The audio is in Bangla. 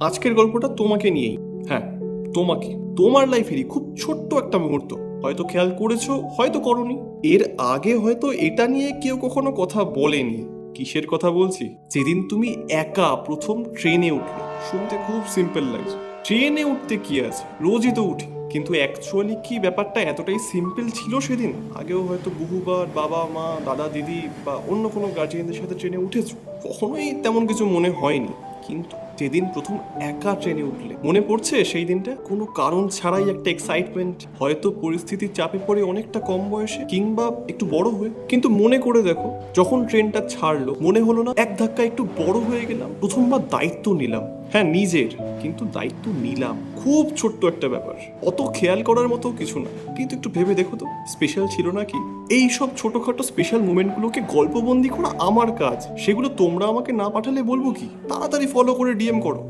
আজকের গল্পটা তোমাকে নিয়েই। হ্যাঁ, তোমাকে। তোমার লাইফেরই খুব ছোট্ট একটা মুহূর্ত। হয়তো খেয়াল করেছো, হয়তো করোনি। এর আগে হয়তো এটা নিয়ে কেউ কখনো কথা বলেনি। কিসের কথা বলছি? যেদিন তুমি একা প্রথম ট্রেনে উঠলে। শুনতে খুব সিম্পল লাগছে। ট্রেনে উঠতে কি আছে, রোজই তো উঠি। কিন্তু অ্যাকচুয়ালি কি ব্যাপারটা এতটাই সিম্পল ছিল সেদিন? আগেও হয়তো বহুবার বাবা মা দাদা দিদি বা অন্য কোনো গার্জিয়ানদের সাথে ট্রেনে উঠেছো, কখনোই তেমন কিছু মনে হয়নি। কিন্তু যেদিন প্রথম একা ট্রেনে উঠলে, মনে পড়ছে সেই দিনটা? কোনো কারণ ছাড়াই একটা এক্সাইটমেন্ট, হয়তো পরিস্থিতির চাপে পড়ে অনেকটা কম বয়সে কিংবা একটু বড় হয়ে। কিন্তু মনে করে দেখো, যখন ট্রেনটা ছাড়লো মনে হলো না এক ধাক্কা একটু বড় হয়ে গেলাম, প্রথমবার দায়িত্ব নিলাম। হ্যাঁ, নিজের, কিন্তু দায়িত্ব নিলাম। খুব ছোট্ট একটা ব্যাপার, অত খেয়াল করার মতো কিছু না, কিন্তু একটু ভেবে দেখো তো, স্পেশাল ছিল না কি? এই সব ছোটখাটো স্পেশাল মোমেন্টগুলোকে গল্পবন্দি করা আমার কাজ। সেগুলো তোমরা আমাকে না পাঠালে বলবো কি? তাড়াতাড়ি ফলো করে ডিএম করো।